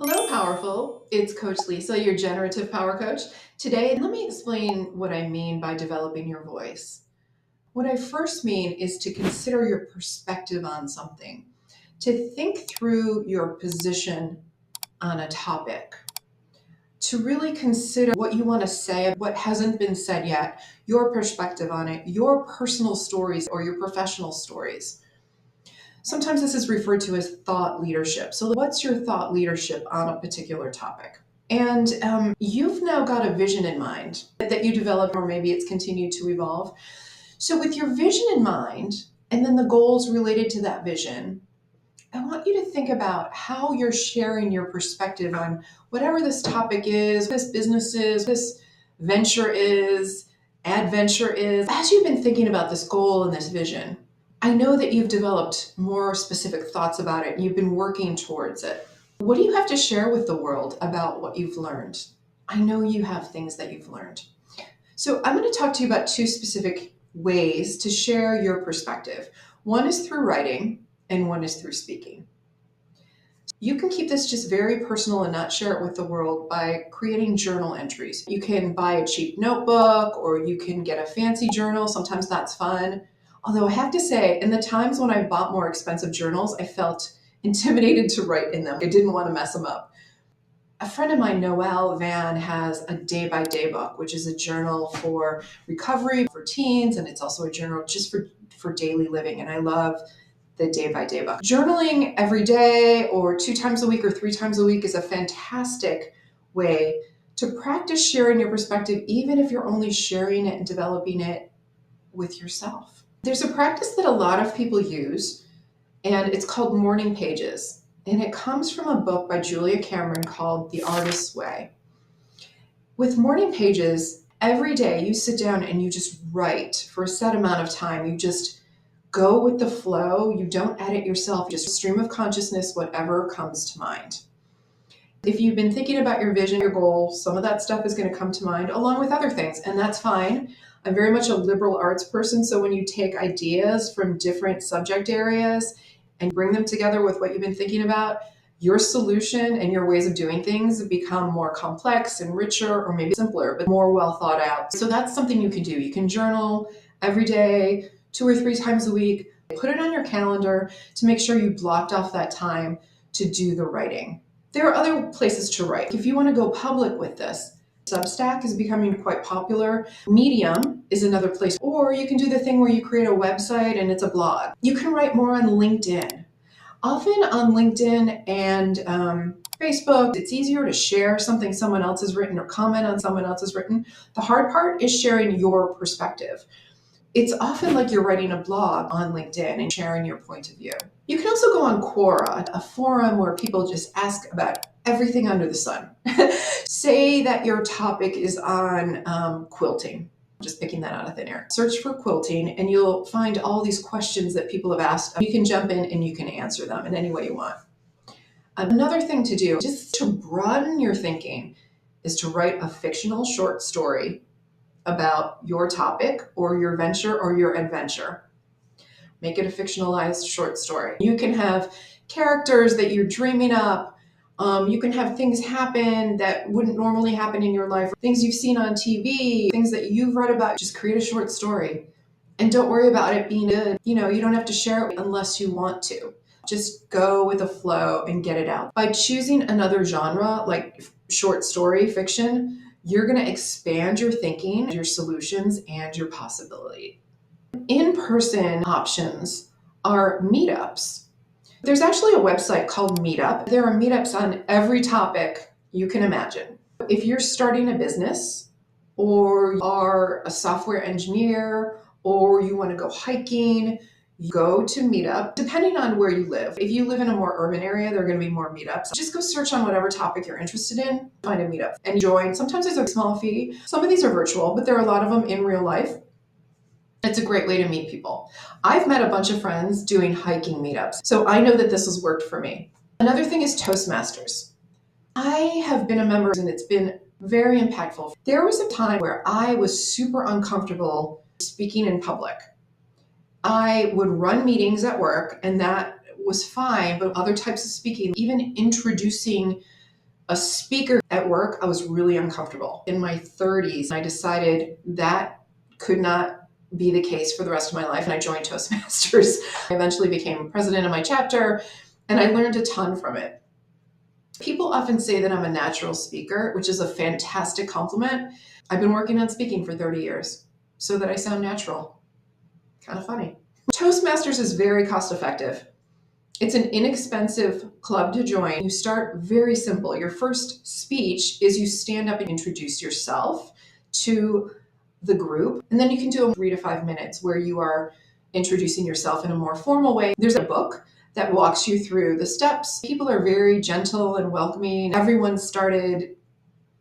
Hello, Powerful. It's Coach Lisa, your generative power coach. Today, let me explain what I mean by developing your voice. What I first mean is to consider your perspective on something, to think through your position on a topic, to really consider what you want to say, what hasn't been said yet, your perspective on it, your personal stories or your professional stories. Sometimes this is referred to as thought leadership. So, what's your thought leadership on a particular topic? And you've now got a vision in mind that you developed, or maybe it's continued to evolve. So, with your vision in mind, and then the goals related to that vision, I want you to think about how you're sharing your perspective on whatever this topic is, this business is, this venture is, adventure is. As you've been thinking about this goal and this vision, I know that you've developed more specific thoughts about it and you've been working towards it. What do you have to share with the world about what you've learned? I know you have things that you've learned. So I'm going to talk to you about two specific ways to share your perspective. One is through writing and one is through speaking. You can keep this just very personal and not share it with the world by creating journal entries. You can buy a cheap notebook or you can get a fancy journal. Sometimes that's fun. Although I have to say, in the times when I bought more expensive journals, I felt intimidated to write in them. I didn't want to mess them up. A friend of mine, Noelle Van, has a day-by-day book, which is a journal for recovery for teens, and it's also a journal just for daily living. And I love the day-by-day book. Journaling every day or 2 times a week or 3 times a week is a fantastic way to practice sharing your perspective, even if you're only sharing it and developing it with yourself. There's a practice that a lot of people use, and it's called morning pages. And it comes from a book by Julia Cameron called The Artist's Way. With morning pages, every day you sit down and you just write for a set amount of time. You just go with the flow. You don't edit yourself, just stream of consciousness, whatever comes to mind. If you've been thinking about your vision, your goal, some of that stuff is going to come to mind along with other things, and that's fine. I'm very much a liberal arts person, so when you take ideas from different subject areas and bring them together with what you've been thinking about, your solution and your ways of doing things become more complex and richer, or maybe simpler, but more well thought out. So that's something you can do. You can journal every day, 2 or 3 times a week. Put it on your calendar to make sure you blocked off that time to do the writing. There are other places to write. If you want to go public with this, Substack is becoming quite popular. Medium is another place. Or you can do the thing where you create a website and it's a blog. You can write more on LinkedIn. Often on LinkedIn and Facebook, it's easier to share something someone else has written or comment on someone else has written. The hard part is sharing your perspective. It's often like you're writing a blog on LinkedIn and sharing your point of view. You can also go on Quora, a forum where people just ask about everything under the sun. Say that your topic is on quilting. Just picking that out of thin air. Search for quilting and you'll find all these questions that people have asked. You can jump in and you can answer them in any way you want. Another thing to do, just to broaden your thinking, is to write a fictional short story about your topic or your venture or your adventure. Make it a fictionalized short story. You can have characters that you're dreaming up. You can have things happen that wouldn't normally happen in your life, things you've seen on TV, things that you've read about. Just create a short story. And don't worry about it being good. You don't have to share it unless you want to. Just go with the flow and get it out. By choosing another genre like short story fiction, you're going to expand your thinking, your solutions, and your possibility. In-person options are meetups. There's actually a website called Meetup. There are meetups on every topic you can imagine. If you're starting a business, or you are a software engineer, or you want to go hiking, go to Meetup, depending on where you live. If you live in a more urban area, there are going to be more meetups. Just go search on whatever topic you're interested in, find a meetup and join. Sometimes there's a small fee. Some of these are virtual, but there are a lot of them in real life. It's a great way to meet people. I've met a bunch of friends doing hiking meetups, so I know that this has worked for me. Another thing is Toastmasters. I have been a member and it's been very impactful. There was a time where I was super uncomfortable speaking in public. I would run meetings at work and that was fine, but other types of speaking, even introducing a speaker at work, I was really uncomfortable. In my 30s, I decided that could not be the case for the rest of my life, and I joined Toastmasters. I eventually became president of my chapter, and I learned a ton from it. People often say that I'm a natural speaker, which is a fantastic compliment. I've been working on speaking for 30 years so that I sound natural. Kind of funny. Toastmasters is very cost effective. It's an inexpensive club to join. You start very simple. Your first speech is you stand up and introduce yourself to the group, and then you can do 3 to 5 minutes where you are introducing yourself in a more formal way. There's a book that walks you through the steps. People are very gentle and welcoming. Everyone started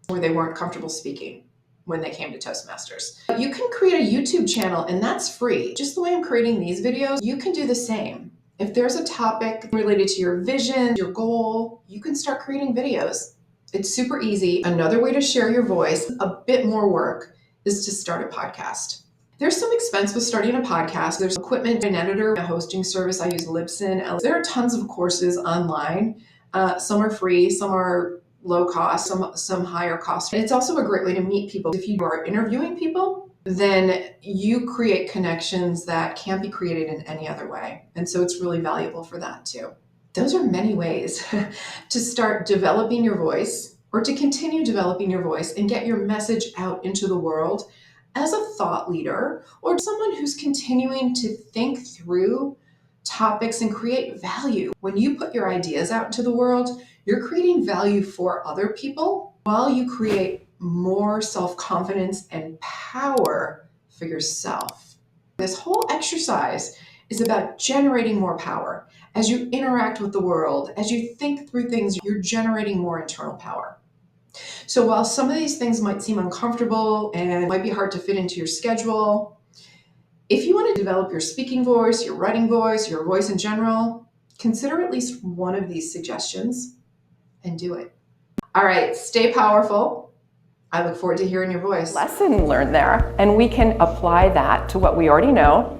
where they weren't comfortable speaking when they came to Toastmasters. You can create a YouTube channel, and that's free. Just the way I'm creating these videos, you can do the same. If there's a topic related to your vision, your goal, you can start creating videos. It's super easy. Another way to share your voice, a bit more work, is to start a podcast. There's some expense with starting a podcast. There's equipment, an editor, a hosting service. I use Libsyn. There are tons of courses online. Some are free, some are low cost, some higher cost. It's also a great way to meet people. If you are interviewing people, then you create connections that can't be created in any other way. And so it's really valuable for that too. Those are many ways to start developing your voice, or to continue developing your voice and get your message out into the world as a thought leader, or someone who's continuing to think through topics and create value. When you put your ideas out into the world, you're creating value for other people while you create more self-confidence and power for yourself. This whole exercise is about generating more power. As you interact with the world, as you think through things, you're generating more internal power. So while some of these things might seem uncomfortable and might be hard to fit into your schedule, if you want to develop your speaking voice, your writing voice, your voice in general, consider at least one of these suggestions and do it. All right, stay powerful. I look forward to hearing your voice. Lesson learned there, and we can apply that to what we already know